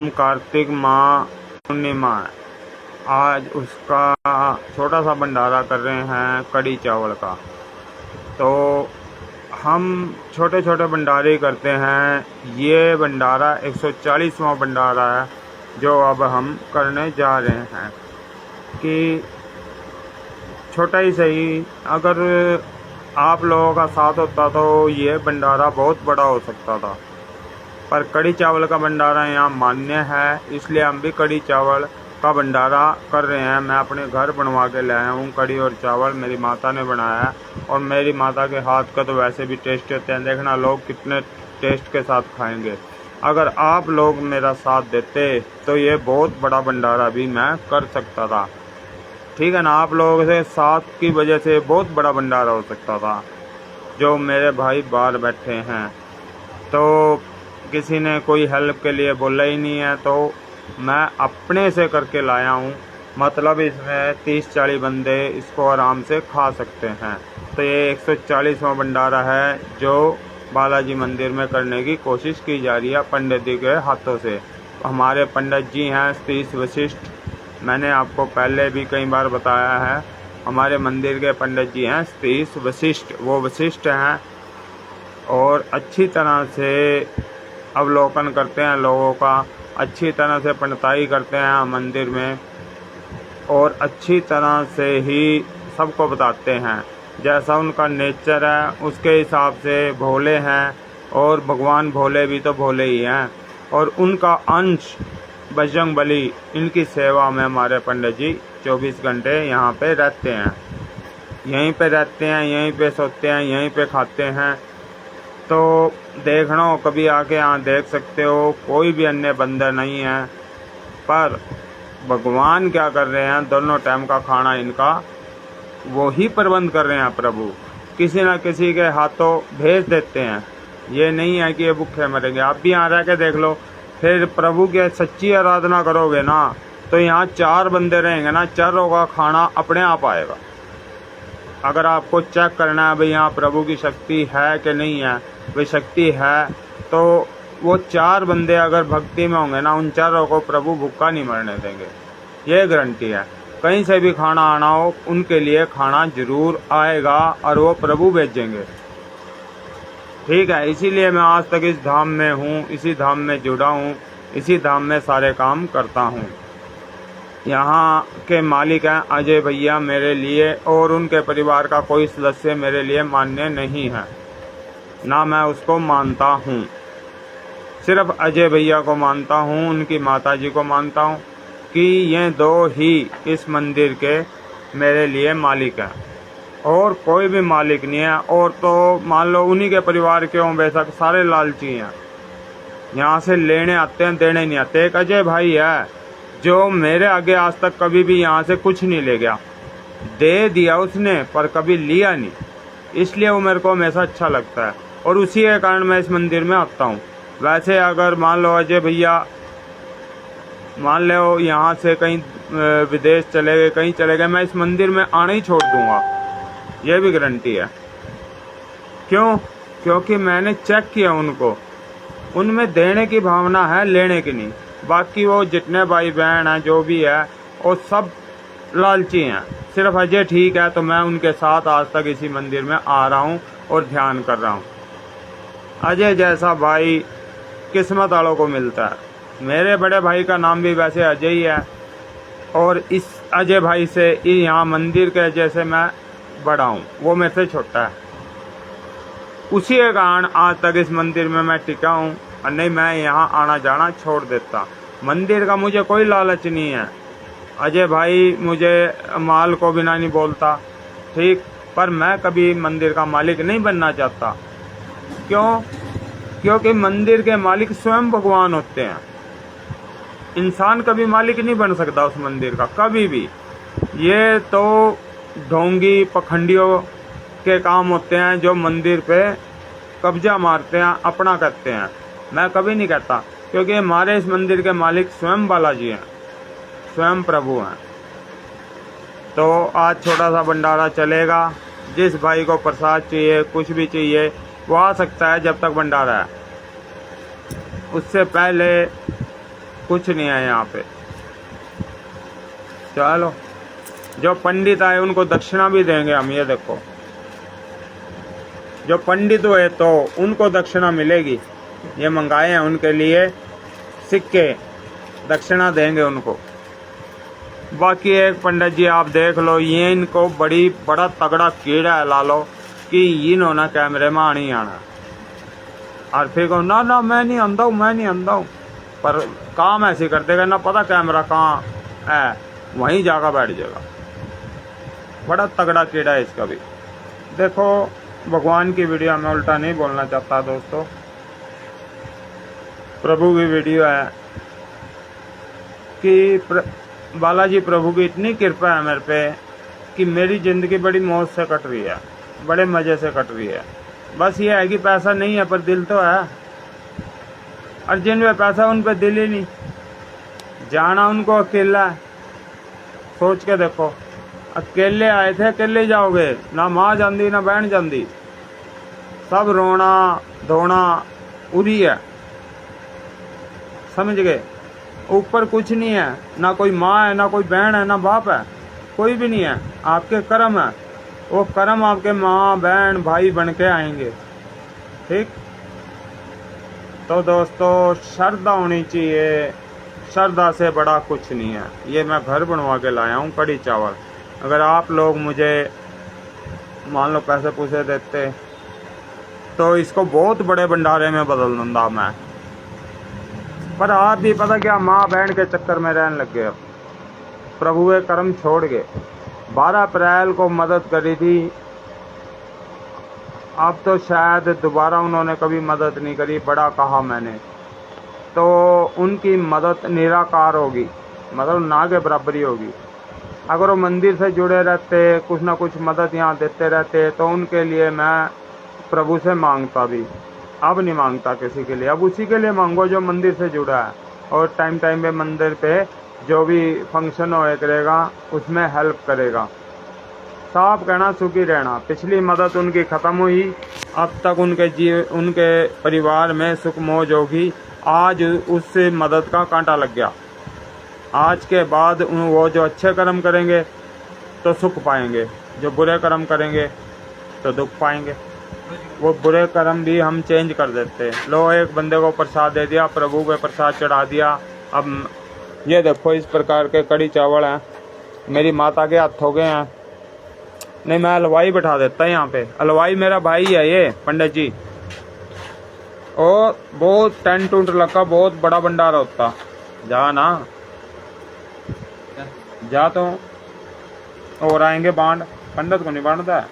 कार्तिक माह पूर्णिमा है। आज उसका छोटा सा भंडारा कर रहे हैं कड़ी चावल का। तो हम छोटे छोटे भंडारे करते हैं। ये भंडारा 140वां भंडारा है जो अब हम करने जा रहे हैं। कि छोटा ही सही, अगर आप लोगों का साथ होता तो ये भंडारा बहुत बड़ा हो सकता था, पर कड़ी चावल का भंडारा यहाँ मान्य है, इसलिए हम भी कड़ी चावल का भंडारा कर रहे हैं। मैं अपने घर बनवा के लाया हूँ कड़ी और चावल, मेरी माता ने बनाया है। और मेरी माता के हाथ का तो वैसे भी टेस्ट होते हैं, देखना लोग कितने टेस्ट के साथ खाएंगे। अगर आप लोग मेरा साथ देते तो ये बहुत बड़ा भंडारा भी मैं कर सकता था। ठीक है ना, आप लोगों से साथ की वजह से बहुत बड़ा भंडारा हो सकता था। जो मेरे भाई बाहर बैठे हैं तो किसी ने कोई हेल्प के लिए बोला ही नहीं है, तो मैं अपने से करके लाया हूँ। मतलब इसमें 30-40 बंदे इसको आराम से खा सकते हैं। तो ये 140वां भंडारा है जो बालाजी मंदिर में करने की कोशिश की जा रही है पंडित जी के हाथों से। हमारे पंडित जी हैं सतीश वशिष्ठ, मैंने आपको पहले भी कई बार बताया है। हमारे मंदिर के पंडित जी हैं सतीश वशिष्ठ, वो वशिष्ठ हैं और अच्छी तरह से अवलोकन करते हैं लोगों का, अच्छी तरह से पंडिताई करते हैं मंदिर में और अच्छी तरह से ही सबको बताते हैं। जैसा उनका नेचर है उसके हिसाब से भोले हैं, और भगवान भोले भी तो भोले ही हैं। और उनका अंश बजरंग बली, इनकी सेवा में हमारे पंडित जी 24 घंटे यहाँ पे रहते हैं। यहीं पे रहते हैं, यहीं पे सोते हैं, यहीं पे खाते हैं। तो देखना हो कभी आके यहाँ देख सकते हो, कोई भी अन्य बंदर नहीं है। पर भगवान क्या कर रहे हैं, दोनों टाइम का खाना इनका वो ही प्रबंध कर रहे हैं प्रभु, किसी न किसी के हाथों भेज देते हैं। ये नहीं है कि ये भूखे मरेंगे। आप भी यहाँ रह के देख लो, फिर प्रभु की सच्ची आराधना करोगे ना तो यहाँ 4 बंदे रहेंगे ना, चारों का खाना अपने आप आएगा। अगर आपको चेक करना है भाई यहाँ प्रभु की शक्ति है कि नहीं है, भाई शक्ति है तो वो 4 बंदे अगर भक्ति में होंगे ना, उन चारों को प्रभु भूखा नहीं मरने देंगे, ये गारंटी है। कहीं से भी खाना आना हो उनके लिए खाना जरूर आएगा और वो प्रभु भेजेंगे। ठीक है, इसीलिए मैं आज तक इस धाम में हूँ, इसी धाम में जुड़ा हूँ, इसी धाम में सारे काम करता हूँ। यहाँ के मालिक हैं अजय भैया मेरे लिए, और उनके परिवार का कोई सदस्य मेरे लिए मान्य नहीं है, ना मैं उसको मानता हूँ। सिर्फ अजय भैया को मानता हूँ, उनकी माता जी को मानता हूँ कि ये 2 ही इस मंदिर के मेरे लिए मालिक हैं, और कोई भी मालिक नहीं है। और तो मान लो उन्हीं के परिवार के हों, बेशक सारे लालची हैं, यहाँ से लेने आते हैं, देने नहीं आते। एक अजय भाई है जो मेरे आगे आज तक कभी भी यहाँ से कुछ नहीं ले गया, दे दिया उसने पर कभी लिया नहीं, इसलिए वो मेरे को हमेशा अच्छा लगता है और उसी के कारण मैं इस मंदिर में आता हूँ। वैसे अगर मान लो अजय भैया मान लो यहाँ से कहीं विदेश चले गए, कहीं चले गए, मैं इस मंदिर में आना ही छोड़ दूंगा, ये भी गारंटी है। क्यों? क्योंकि मैंने चेक किया उनको, उनमें देने की भावना है, लेने की नहीं। बाकी वो जितने भाई बहन हैं जो भी है वो सब लालची हैं। सिर्फ अजय ठीक है, तो मैं उनके साथ आज तक इसी मंदिर में आ रहा हूँ और ध्यान कर रहा हूँ। अजय जैसा भाई किस्मत वालों को मिलता है। मेरे बड़े भाई का नाम भी वैसे अजय ही है, और इस अजय भाई से यहाँ मंदिर के अजय से मैं बड़ा हूँ, वो मेरे से छोटा है। उसी के कारण आज तक इस मंदिर में मैं टिका हूँ, और नहीं मैं यहाँ आना जाना छोड़ देता। मंदिर का मुझे कोई लालच नहीं है। अजय भाई मुझे माल को बिना नहीं बोलता, ठीक, पर मैं कभी मंदिर का मालिक नहीं बनना चाहता। क्यों? क्योंकि मंदिर के मालिक स्वयं भगवान होते हैं। इंसान कभी मालिक नहीं बन सकता उस मंदिर का, कभी भी। ये तो ढोंगी पखंडियों के काम होते हैं जो मंदिर पे कब्जा मारते हैं, अपना कहते हैं। मैं कभी नहीं कहता, क्योंकि हमारे इस मंदिर के मालिक स्वयं बालाजी हैं, स्वयं प्रभु हैं। तो आज छोटा सा भंडारा चलेगा। जिस भाई को प्रसाद चाहिए, कुछ भी चाहिए, वो आ सकता है जब तक भंडारा है। उससे पहले कुछ नहीं है यहाँ पे। चलो, जो पंडित आए उनको दक्षिणा भी देंगे हम। ये देखो, जो पंडित हुए तो उनको दक्षिणा मिलेगी। ये मंगाए हैं उनके लिए सिक्के, दक्षिणा देंगे उनको। बाकी एक पंडित जी आप देख लो, ये इनको बड़ा तगड़ा कीड़ा है लालो कि इन्होंने कैमरे में आनी आना, और फिर कहो ना ना मैं नहीं आंदा हूँ, मैं नहीं आंदा हूँ, पर काम ऐसे कर देगा ना पता कैमरा कहाँ है, वहीं जाकर बैठ जाएगा। बड़ा तगड़ा कीड़ा है इसका भी। देखो, भगवान की वीडियो में उल्टा नहीं बोलना चाहता दोस्तों, प्रभु की वीडियो है कि बालाजी प्रभु की इतनी कृपा है मेरे पे कि मेरी ज़िंदगी बड़ी मौज से कट रही है, बड़े मज़े से कट रही है। बस ये है कि पैसा नहीं है पर दिल तो है, और जिन पे पैसा उन पे दिल ही नहीं। जाना उनको अकेला है, सोच के देखो, अकेले आए थे अकेले जाओगे, ना माँ जाती ना बहन जाती, सब रोना धोना उरी है, समझ गए। ऊपर कुछ नहीं है, ना कोई माँ है ना कोई बहन है ना बाप है, कोई भी नहीं है, आपके कर्म है। वो कर्म आपके माँ बहन भाई बन के आएंगे। ठीक, तो दोस्तों श्रद्धा होनी चाहिए, श्रद्धा से बड़ा कुछ नहीं है। ये मैं घर बनवा के लाया हूँ कढ़ी चावल। अगर आप लोग मुझे मान लो पैसे पूसे देते तो इसको बहुत बड़े भंडारे में बदल दूंगा मैं, पर आप भी पता क्या माँ बहन के चक्कर में रहने लग गए। अब प्रभु के कर्म छोड़ गए। 12 अप्रैल को मदद करी थी, अब तो शायद दोबारा उन्होंने कभी मदद नहीं करी। बड़ा कहा मैंने तो उनकी मदद निराकार होगी, मतलब ना के बराबरी होगी। अगर वो मंदिर से जुड़े रहते, कुछ ना कुछ मदद यहाँ देते रहते, तो उनके लिए मैं प्रभु से मांगता भी। अब नहीं मांगता किसी के लिए, अब उसी के लिए मांगो जो मंदिर से जुड़ा है, और टाइम टाइम पे मंदिर पे जो भी फंक्शन होए करेगा उसमें हेल्प करेगा। साफ कहना सुखी रहना। पिछली मदद उनकी ख़त्म हुई, अब तक उनके परिवार में सुख मौज होगी। आज उस मदद का कांटा लग गया। आज के बाद वो जो अच्छे कर्म करेंगे तो सुख पाएंगे, जो बुरे कर्म करेंगे तो दुख पाएंगे। वो बुरे कर्म भी हम चेंज कर देते हैं। लो, एक बंदे को प्रसाद दे दिया, प्रभु को प्रसाद चढ़ा दिया। अब ये देखो इस प्रकार के कढ़ी चावल हैं, मेरी माता के हाथ हो गए हैं। नहीं, मैं हलवाई बैठा देता यहाँ पे। हलवाई मेरा भाई है ये पंडित जी, और बहुत टेंट उंट लगा, बहुत बड़ा भंडारा होता। जा ना जा, तो और आएंगे बांट, पंडित को नहीं बांटता है।